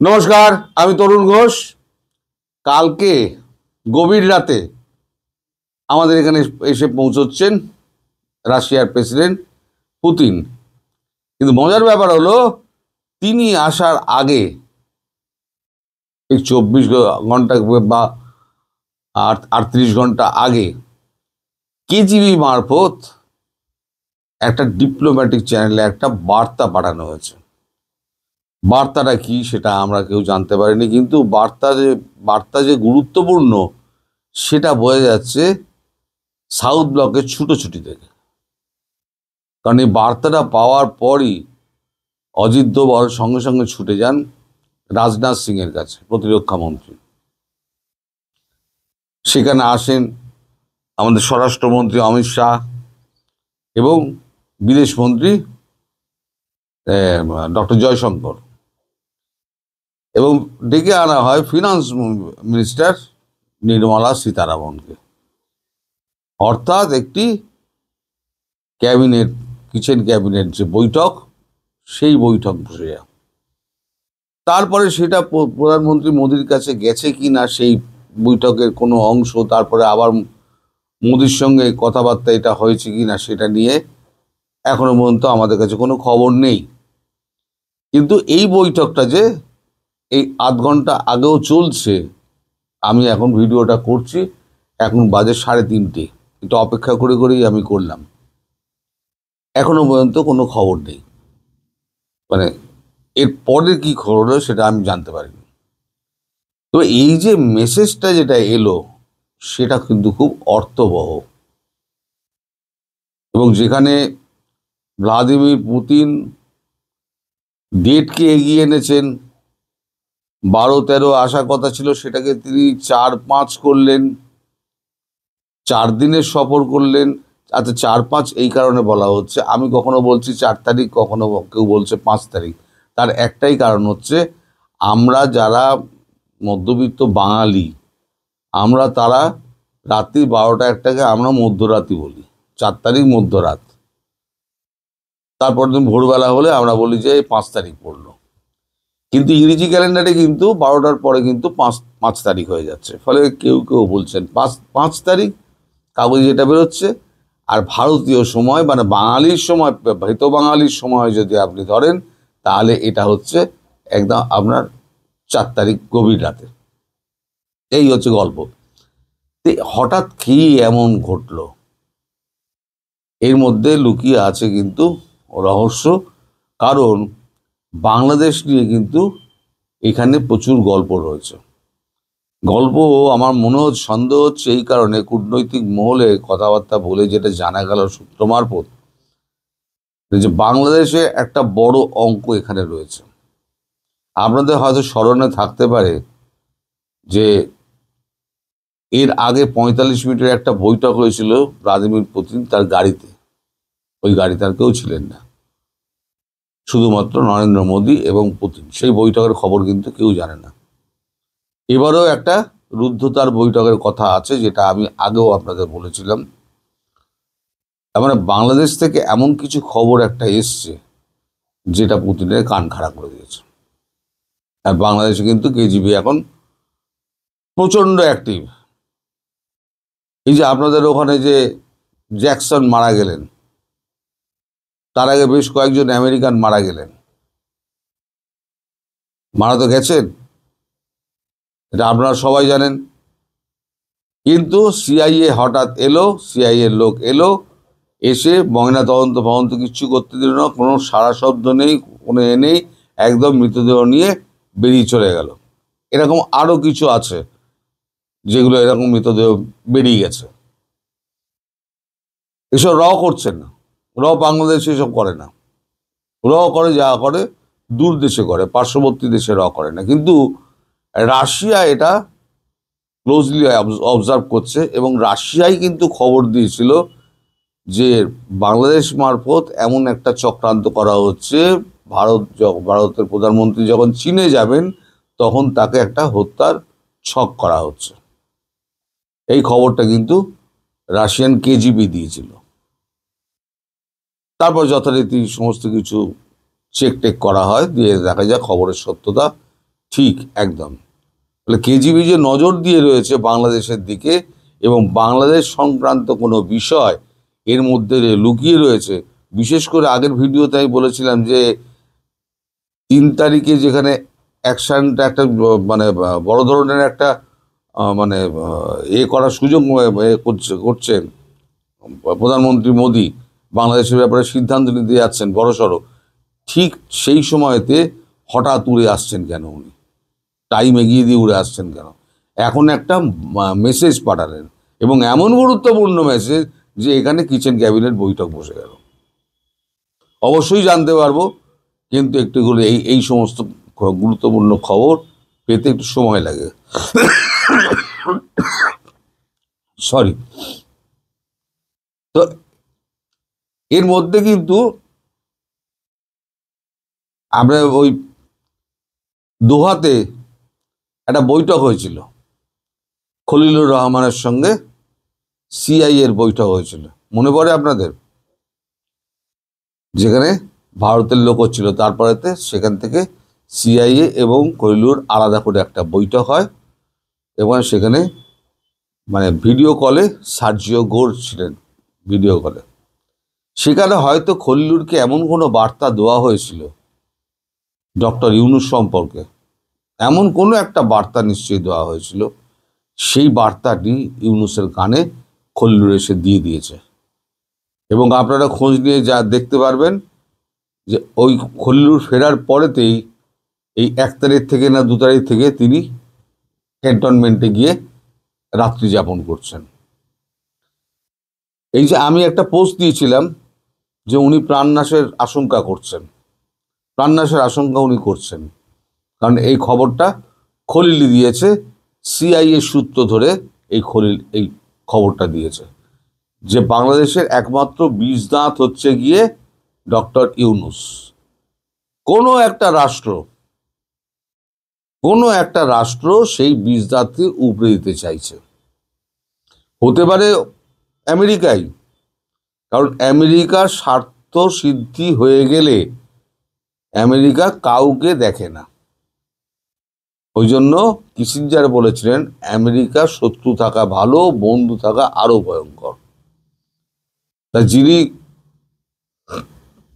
নমস্কার, আমি তরুণ ঘোষ। কালকে গভীর রাতে আমাদের এখানে এসে পৌঁছচ্ছেন রাশিয়ার প্রেসিডেন্ট পুতিন। কিন্তু মজার ব্যাপার হলো, তিনি আসার আগে এই 24 ঘন্টা বা 38 ঘন্টা আগে কেজিবি মারফত একটা ডিপ্লোম্যাটিক চ্যানেলে একটা বার্তা পাঠানো হয়েছে। বার্তাটা কি সেটা আমরা কেউ জানতে পারিনি, কিন্তু বার্তা যে গুরুত্বপূর্ণ সেটা বোঝা যাচ্ছে সাউথ ব্লকের ছুটোছুটি থেকে। কারণ এই বার্তাটা পাওয়ার পরই অজিত দোভাল সঙ্গে সঙ্গে ছুটে যান রাজনাথ সিং এর কাছে, প্রতিরক্ষা মন্ত্রী। সেখানে আসেন আমাদের স্বরাষ্ট্রমন্ত্রী অমিত শাহ এবং বিদেশ মন্ত্রী ডক্টর জয়শঙ্কর, এবং ডেকে আনা হয় ফিনান্স মিনিস্টার নির্মলা সীতারামনকে। অর্থাৎ একটি ক্যাবিনেট, কিচেন ক্যাবিনেট যে বৈঠক, সেই বৈঠক বসে যায়। তারপরে সেটা প্রধানমন্ত্রী মোদির কাছে গেছে কি না সেই বৈঠকের কোনো অংশ, তারপরে আবার মোদির সঙ্গে কথাবার্তা এটা হয়েছে কি না সেটা নিয়ে এখনো পর্যন্ত আমাদের কাছে কোনো খবর নেই। কিন্তু এই বৈঠকটা যে এই আধ ঘন্টা আগেও চলছে, আমি এখন ভিডিওটা করছি, এখন বাজে 3:30, একটু অপেক্ষা করে করেই আমি করলাম। এখনো পর্যন্ত কোনো খবর নেই, মানে এর পরে কি খবর হলো সেটা আমি জানতে পারিনি। তো এই যে মেসেজটা যেটা এলো সেটা কিন্তু খুব অর্থবহ, এবং যেখানে ভ্লাদিমির পুতিন ডেটকে এগিয়ে এনেছেন, 12-13 আসার কথা ছিল, সেটাকে তিনি 4-5 করলেন, 4 দিনের সফর করলেন। আচ্ছা, 4-5 এই কারণে বলা হচ্ছে, আমি কখনো বলছি 4 তারিখ, কখনো কেউ বলছে 5 তারিখ। তার একটাই কারণ হচ্ছে, আমরা যারা মধ্যবিত্ত বাঙালি, আমরা তারা রাত্রি 12টা-1টাকে আমরা মধ্যরাতি বলি, 4 তারিখ মধ্যরাত। তারপর দিন ভোরবেলা হলে আমরা বলি যে 5 তারিখ পড়লো। কিন্তু ইংরেজি ক্যালেন্ডারে কিন্তু 12টার পরে কিন্তু 5 তারিখ হয়ে যাচ্ছে। ফলে কেউ কেউ বলছেন 5 তারিখ কাগজে যেটা বেরোচ্ছে। আর ভারতীয় সময় মানে বাঙালির সময়, ভেত বাঙালির সময় যদি আপনি ধরেন, তাহলে এটা হচ্ছে একদম আপনার 4 তারিখ গভীর রাতে। এই হচ্ছে গল্প। হঠাৎ কি এমন ঘটলো, এর মধ্যে লুকিয়ে আছে কিন্তু রহস্য। কারণ বাংলাদেশ নিয়ে কিন্তু এখানে প্রচুর গল্প রয়েছে। গল্প আমার মনে হচ্ছে, সন্দেহ হচ্ছে এই কারণে, কূটনৈতিক মহলে কথাবার্তা বলে যেটা জানা গেল সূত্র মারফত, যে বাংলাদেশে একটা বড় অঙ্ক এখানে রয়েছে। আপনাদের হয়তো স্মরণে থাকতে পারে যে এর আগে 45 মিনিটের একটা বৈঠক হয়েছিল ভ্লাদিমির পুতিন তার গাড়িতে। ওই গাড়িতে আর কেউ ছিলেন না, শুধুমাত্র নরেন্দ্র মোদী এবং পুতিন। সেই বৈঠকের খবর কিন্তু কেউ জানে না। এবারেও একটা রুদ্ধতার বৈঠকের কথা আছে, যেটা আমি আগেও আপনাদের বলেছিলাম। মানে বাংলাদেশ থেকে এমন কিছু খবর একটা এসছে যেটা পুতিনের কান খাড়া করে দিয়েছে। আর বাংলাদেশে কিন্তু কেজিবি এখন প্রচন্ড অ্যাক্টিভ। এই যে আপনাদের ওখানে যে জ্যাকসন মারা গেলেন, তার আগে বেশ কয়েকজন আমেরিকান মারা গেলেন, মারা তো গেছেন, এটা আপনারা সবাই জানেন। কিন্তু সিআইএ হঠাৎ এলো, সিআইএর লোক এলো, এসে ময়না তদন্ত কিচ্ছু করতে দিল না, কোনো সারা শব্দ নেই, কোনো নেই, একদম মৃতদেহ নিয়ে বেরিয়ে চলে গেল। এরকম আরও কিছু আছে যেগুলো এরকম মৃতদেহ বেরিয়ে গেছে। এসব করছেন না, বাংলাদেশ এসব করে না। করে যা করে দূর দেশে করে, পার্শ্ববর্তী দেশে করে না। কিন্তু রাশিয়া এটা ক্লোজলি অবজার্ভ করছে, এবং রাশিয়াই কিন্তু খবর দিয়েছিল যে বাংলাদেশ মারফত এমন একটা চক্রান্ত করা হচ্ছে। ভারতের প্রধানমন্ত্রী যখন চীনে যাবেন, তখন তাকে একটা হত্যার ছক করা হচ্ছে। এই খবরটা কিন্তু রাশিয়ান কেজিবি দিয়েছিল। তারপর যথারীতি সমস্ত কিছু চেক টেক করা হয়, দিয়ে দেখা যায় খবরের সত্যতা ঠিক একদম। তাহলে কেজিবি যে নজর দিয়ে রয়েছে বাংলাদেশের দিকে এবং বাংলাদেশ সংক্রান্ত কোনো বিষয় এর মধ্যে লুকিয়ে রয়েছে, বিশেষ করে আগের ভিডিওতে আমি বলেছিলাম যে 3 তারিখে যেখানে অ্যাকশনটা একটা মানে বড় ধরনের একটা মানে করার সুযোগ করছেন প্রধানমন্ত্রী মোদি, বাংলাদেশের ব্যাপারে সিদ্ধান্ত নিতে যাচ্ছেন বড়সড়, ঠিক সেই সময়তে হঠাৎ উড়ে আসছেন কেন উনি? টাইম এগিয়ে দিয়ে উড়ে আসছেন কেন? এখন একটা মেসেজ পাঠালেন এবং এমন গুরুত্বপূর্ণ মেসেজ যে এখানে কিচেন ক্যাবিনেট বৈঠক বসে গেল। অবশ্যই জানতে পারবো, কিন্তু একটু করে এই সমস্ত গুরুত্বপূর্ণ খবর পেতে একটু সময় লাগে। সরি। তো এর মধ্যে কিন্তু আমরা ওই দোহাতে একটা বৈঠক হয়েছিল, খলিলুর রহমানের সঙ্গে সিআইএর বৈঠক হয়েছিল, মনে পড়ে আপনাদের? যেখানে ভারতের লোকও ছিল, তারপরেতে সেখান থেকে সিআইএ এবং খলিলুর আলাদা করে একটা বৈঠক হয় এবং সেখানে মানে ভিডিও কলে সার্জিও গোর ছিলেন ভিডিও কলে। সেখানে হয়তো খলিলুরকে এমন কোনো বার্তা দেওয়া হয়েছিল ডক্টর ইউনূস সম্পর্কে, এমন কোনো একটা বার্তা নিশ্চয়ই দেওয়া হয়েছিল, সেই বার্তাটি ইউনূসের কানে খলিলুর এসে দিয়ে দিয়েছে। এবং আপনারা খোঁজ নিয়ে যা দেখতে পারবেন যে ওই খলিলুর ফেরার পরেতেই এই 1 তারিখ থেকে না 2 তারিখ থেকে তিনি ক্যান্টনমেন্টে গিয়ে রাত্রি যাপন করছেন। এই যে আমি একটা পোস্ট দিয়েছিলাম যে উনি প্রাণনাশের আশঙ্কা করছেন, প্রাণনাশের আশঙ্কা উনি করছেন, কারণ এই খবরটা খলিলই দিয়েছে, সিআইএ সূত্র ধরে এই খবরটা দিয়েছে যে বাংলাদেশের একমাত্র বিষদাঁত হচ্ছে গিয়ে ডক্টর ইউনূস। কোনো একটা রাষ্ট্র সেই বিষদাঁতকে উপড়ে দিতে চাইছে, হতে পারে আমেরিকাই, কারণ আমেরিকার স্বার্থ সিদ্ধি হয়ে গেলে আমেরিকা কাউকে দেখে না। ওই জন্য কিসিঞ্জার বলেছিলেন আমেরিকা শত্রু থাকা ভালো, বন্ধু থাকা আরো ভয়ঙ্কর। তা যিনি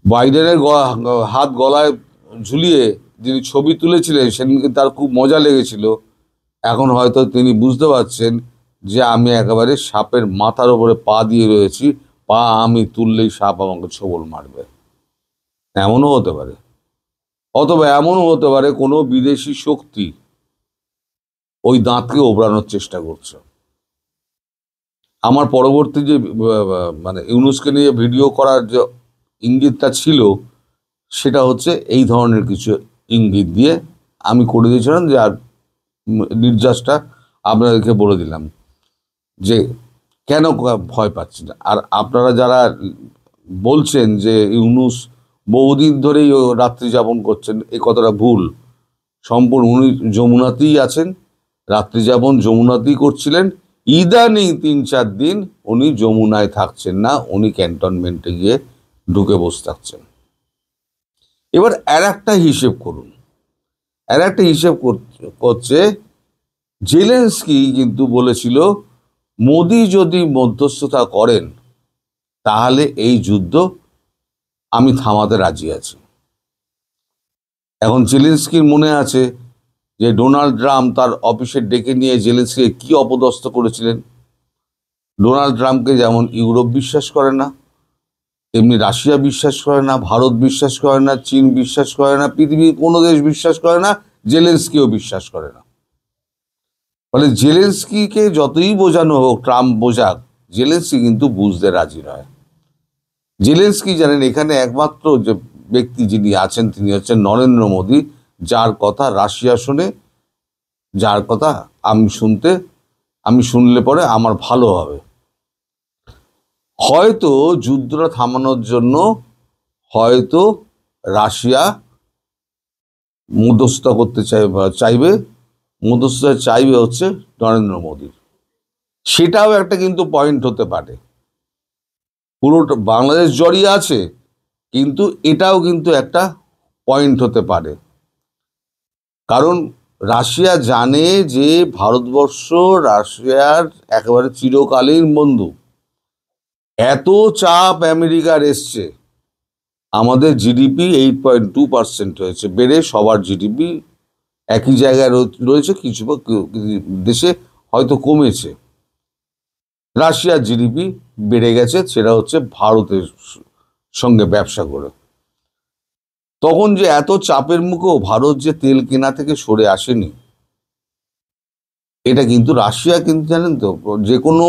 বাইডেনের হাত গলায় ঝুলিয়ে যিনি ছবি তুলেছিলেন সেদিনকে তার খুব মজা লেগেছিল। এখন হয়তো তিনি বুঝতে পারছেন যে আমি একেবারে সাপের মাথার উপরে পা দিয়ে রয়েছি, পা আমি তুললেই সাপ আমাকে ছোবল মারবে। এমনও হতে পারে, অথবা এমনও হতে পারে কোনো বিদেশি শক্তি ওই দাঁতকে ওবড়ানোর চেষ্টা করছে। আমার পরবর্তী যে মানে ইউনূসকে নিয়ে ভিডিও করার যে ইঙ্গিতটা ছিল সেটা হচ্ছে এই ধরনের কিছু ইঙ্গিত দিয়ে আমি করে দিয়েছিলাম, যে আর নির্যাসটা আপনাদেরকে বলে দিলাম যে কেন ভয় পাচ্ছি না। আর আপনারা যারা বলছেন যে ইউনূস বহুদিন ধরেই রাত্রি যাপন করছেন, এই কথাটা ভুল। সম্পূর্ণ উনি যমুনাতেই আছেন, রাত্রি যাপন যমুনাতেই করছিলেন। ইদানিং 3-4 দিন উনি যমুনায় থাকছেন না, উনি ক্যান্টনমেন্টে গিয়ে ঢুকে বসে থাকছেন। এবার আর একটা হিসেব করুন, আর একটা হিসেব করছে জেলেনস্কি কিন্তু বলেছিল মোদি যদি মধ্যস্থতা করেন তাহলে এই যুদ্ধ আমি থামাতে রাজি আছি। এখন জেলেনস্কির মনে আছে যে ডোনাল্ড ট্রাম্প তার অফিসে ডেকে নিয়ে জেলেনস্কিকে কি অপদস্থ করেছিলেন। ডোনাল্ড ট্রাম্পকে যেমন ইউরোপ বিশ্বাস করে না, তেমনি রাশিয়া বিশ্বাস করে না, ভারত বিশ্বাস করে না, চীন বিশ্বাস করে না, পৃথিবীর কোনো দেশ বিশ্বাস করে না, জেলেনস্কিও বিশ্বাস করে না। ফলে জেলেনস্কিকে যতই বোঝানো হোক, ট্রাম্প বোঝাক, জেলেনস্কি কিন্তু বুঝতে রাজি নয়। জেলেনস্কি জানেন এখানে একমাত্র যে ব্যক্তি যিনি আছেন তিনি হচ্ছেন নরেন্দ্র মোদী, যার কথা রাশিয়া শোনে, যার কথা আমি শুনলে পরে আমার ভালো হবে। হয়তো যুদ্ধটা থামানোর জন্য হয়তো রাশিয়া মধ্যস্থতা করতে চাইবে, মধ্যস্থতা চাইবে হচ্ছে নরেন্দ্র মোদীর। সেটাও একটা কিন্তু পয়েন্ট হতে পারে। পুরোটা বাংলাদেশ জড়িয়ে আছে, কিন্তু এটাও কিন্তু একটা পয়েন্ট হতে পারে। কারণ রাশিয়া জানে যে ভারতবর্ষ রাশিয়ার একেবারে চিরকালীন বন্ধু। এত চাপ আমেরিকার এসছে, আমাদের জিডিপি 8.2% হয়েছে, বেড়ে সবার জিডিপি একই জায়গায় রয়েছে, কিছু দেশে হয়তো কমেছে। রাশিয়ার জিডিপি বেড়ে গেছে, সেটা হচ্ছে ভারতের সঙ্গে ব্যবসা করে। তখন যে এত চাপের মুখেও ভারত যে তেল কেনা থেকে সরে আসেনি, এটা কিন্তু রাশিয়া কিন্তু জানেন তো, যে কোনো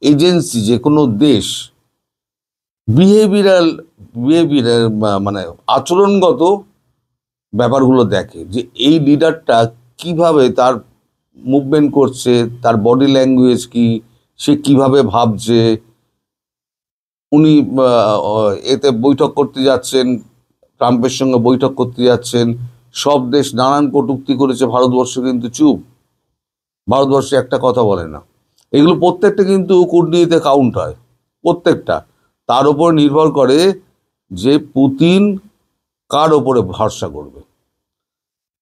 এজেন্সি, যে কোনো দেশ বিহেভিয়ারাল মানে আচরণগত ব্যাপারগুলো দেখে, যে এই লিডারটা কিভাবে তার মুভমেন্ট করছে, তার বডি ল্যাঙ্গুয়েজ কি, সে কিভাবে ভাবছে। উনি এতে বৈঠক করতে যাচ্ছেন, ট্রাম্পের সঙ্গে বৈঠক করতে যাচ্ছেন, সব দেশ নানান কটূক্তি করেছে, ভারতবর্ষ কিন্তু চুপ, ভারতবর্ষে একটা কথা বলে না। এগুলো প্রত্যেকটা কিন্তু কূটনীতিতে কাউন্ট হয়, প্রত্যেকটা। তার উপর নির্ভর করে যে পুতিন কার ওপরে ভরসা করবে।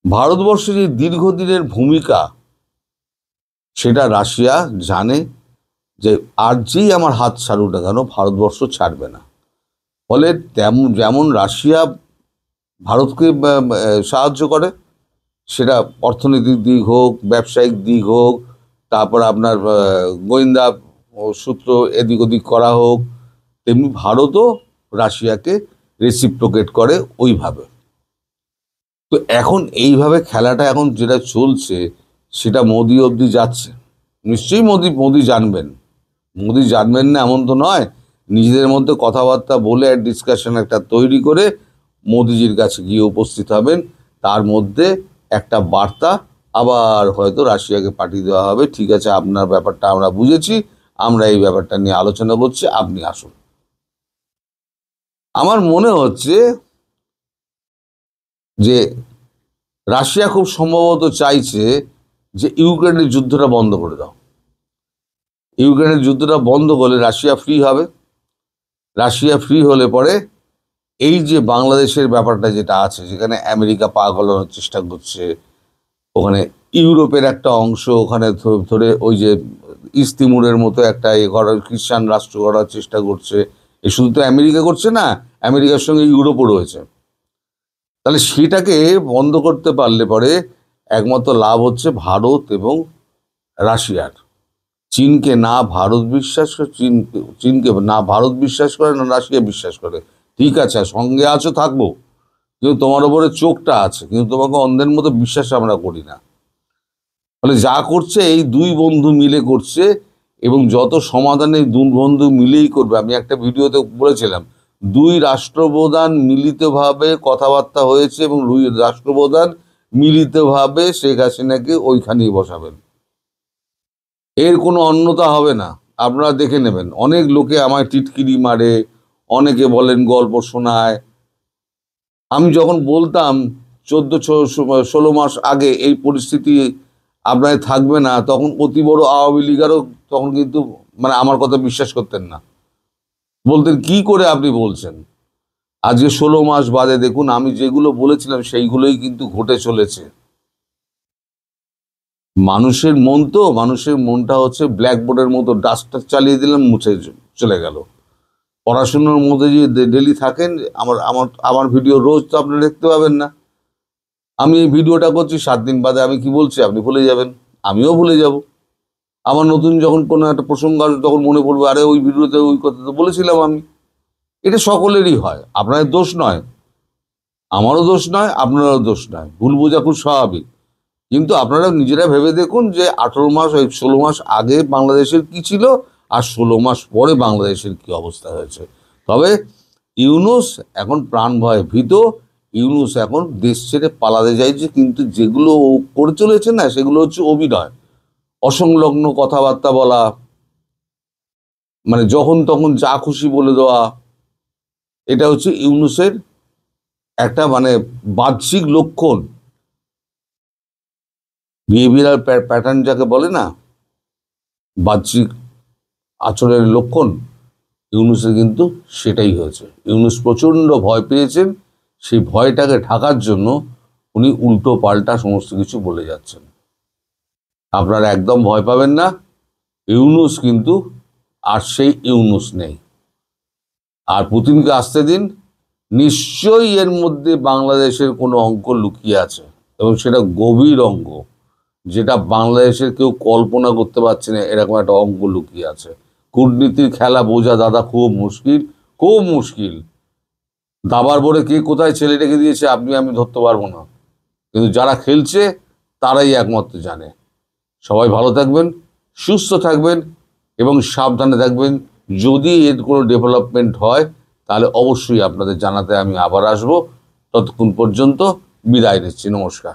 ভারতবর্ষের যে দীর্ঘদিনের ভূমিকা, সেটা রাশিয়া জানে যে আর যেই আমার হাত ছাড়ুক না কেন, ভারতবর্ষ ছাড়বে না। ফলে যেমন রাশিয়া ভারতকে সাহায্য করে, সেটা অর্থনৈতিক দিক হোক, ব্যবসায়িক দিক হোক, তারপর আপনার গোয়েন্দা সূত্র এদিক ওদিক করা হোক, তেমনি ভারতও রাশিয়াকে রেসিপ্রোকেট করে ওইভাবে। তো এখন এইভাবে খেলাটা এখন যেটা চলছে, সেটা মোদি অবধি যাচ্ছে। নিশ্চয়ই মোদি জানবেন, মোদি জানবেন না এমন তো নয়। নিজেদের মধ্যে কথাবার্তা বলে ডিসকাশন একটা তৈরি করে মোদিজির কাছে গিয়ে উপস্থিত হবেন। তার মধ্যে একটা বার্তা আবার হয়তো রাশিয়াকে পাঠিয়ে দেওয়া হবে, ঠিক আছে আপনার ব্যাপারটা আমরা বুঝেছি, আমরা এই ব্যাপারটা নিয়ে আলোচনা করছি, আপনি আসুন। আমার মনে হচ্ছে যে রাশিয়া খুব সম্ভবত চাইছে যে ইউক্রেনের যুদ্ধটা বন্ধ করে দাও। ইউক্রেনের যুদ্ধটা বন্ধ করলে রাশিয়া ফ্রি হবে। রাশিয়া ফ্রি হলে পরে এই যে বাংলাদেশের ব্যাপারটা যেটা আছে, যেখানে আমেরিকা পা গলানোর চেষ্টা করছে, ওখানে ইউরোপের একটা অংশ ওখানে ধরে ওই যে ইস্তিমুরের মতো একটা খ্রিস্টান রাষ্ট্র গড়ার চেষ্টা করছে। এ শুধু তো আমেরিকা করছে না, আমেরিকার সঙ্গে ইউরোপও রয়েছে। তাহলে সেটাকে বন্ধ করতে পারলে পরে একমাত্র লাভ হচ্ছে ভারত এবং রাশিয়ার। চীনকে না ভারত বিশ্বাস করে, চীনকে না ভারত বিশ্বাস করে, না রাশিয়া বিশ্বাস করে। ঠিক আছে, সঙ্গে আছো থাকবো, কিন্তু তোমার ওপরে চোখটা আছে, কিন্তু তোমাকে অন্ধের মতো বিশ্বাস আমরা করি না। ফলে যা করছে এই দুই বন্ধু মিলে করছে, এবং যত সমাধান এই দুই বন্ধু মিলেই করবে। আমি একটা ভিডিওতে বলেছিলাম, দুই রাষ্ট্রপ্রধান মিলিতভাবে কথাবার্তা হয়েছে, এবং দুই রাষ্ট্রপ্রধান মিলিতভাবে শেখ হাসিনাকে ওইখানেই বসাবেন। এর কোনো অন্যতা হবে না। আপনারা দেখে নেবেন, অনেক লোকে আমায় টিটকিরি মারে, অনেকে বলেন গল্প শোনায়। আমি যখন বলতাম 14-16 মাস আগে এই পরিস্থিতি আপনার থাকবে না, তখন অতি বড় আওয়ামী লীগারও তখন কিন্তু মানে আমার কথা বিশ্বাস করতেন না, বলতেন কি করে আপনি বলছেন। আজকে 16 মাস বাদে দেখুন, আমি যেগুলো বলেছিলাম সেইগুলোই কিন্তু ঘটে চলেছে। মানুষের মন তো, মানুষের মনটা হচ্ছে ব্ল্যাকবোর্ডের মতো, ডাস্টার চালিয়ে দিলাম, মুছে চলে গেল। পড়াশুনোর মধ্যে যদি ডেলি থাকেন, আমার ভিডিও রোজ তো আপনি দেখতে পাবেন না। আমি এই ভিডিওটা করছি, 7 দিন বাদে আমি কি বলছি আপনি ভুলে যাবেন, আমিও ভুলে যাব। আমার নতুন যখন কোনো একটা প্রসঙ্গ আসবে, তখন মনে পড়বে, আরে ওই ভিডিওতে ওই কথা তো বলেছিলাম আমি। এটা সকলেরই হয়, আপনাদের দোষ নয়, আমারও দোষ নয়, আপনারও দোষ নয়। ভুল বোঝা খুব স্বাভাবিক। কিন্তু আপনারা নিজেরা ভেবে দেখুন যে 18 মাস, ওই 16 মাস আগে বাংলাদেশের কি ছিল, আর 16 মাস পরে বাংলাদেশের কি অবস্থা হয়েছে। তবে ইউনূস এখন প্রাণ ভয়ে ভীত। ইউনূস এখন দেশ ছেড়ে পালাতে চাইছে, কিন্তু যেগুলো ও করে চলেছে না, সেগুলো হচ্ছে অভিনয়, অসংলগ্ন কথাবার্তা বলা, মানে যখন তখন যা খুশি বলে দেওয়া। এটা হচ্ছে ইউনূসের একটা মানে বাহ্যিক লক্ষণ, বিহেভিয়ারাল প্যাটার্ন যাকে বলে না, বাহ্যিক আচরণের লক্ষণ। ইউনূসের কিন্তু সেটাই হয়েছে। ইউনূস প্রচণ্ড ভয় পেয়েছেন, সেই ভয়টাকে ঢাকার জন্য উনি উল্টো পাল্টা সমস্ত কিছু বলে যাচ্ছেন। আপনারা একদম ভয় পাবেন না, ইউনূস কিন্তু আর সেই ইউনূস নেই। আর পুতিনকে আসতে দিন, নিশ্চয়ই এর মধ্যে বাংলাদেশের কোনো অঙ্ক লুকিয়ে আছে, এবং সেটা গভীর অঙ্ক, যেটা বাংলাদেশের কেউ কল্পনা করতে পারছে না, এরকম একটা অঙ্ক লুকিয়ে আছে। কূটনীতির খেলা বোঝা দাদা খুব মুশকিল, খুব মুশকিল। দাবার বোর্ডে কে কোথায় ছেলে রেখে দিয়েছে আমি ধরতে পারবো না, কিন্তু যারা খেলছে তারাই একমাত্র জানে। সবাই ভালো থাকবেন, সুস্থ থাকবেন এবং সাবধানে থাকবেন। যদি এর কোনো ডেভেলপমেন্ট হয় তাহলে অবশ্যই আপনাদের জানাতে আমি আবার আসব। ততক্ষণ পর্যন্ত বিদায় নিচ্ছি, নমস্কার।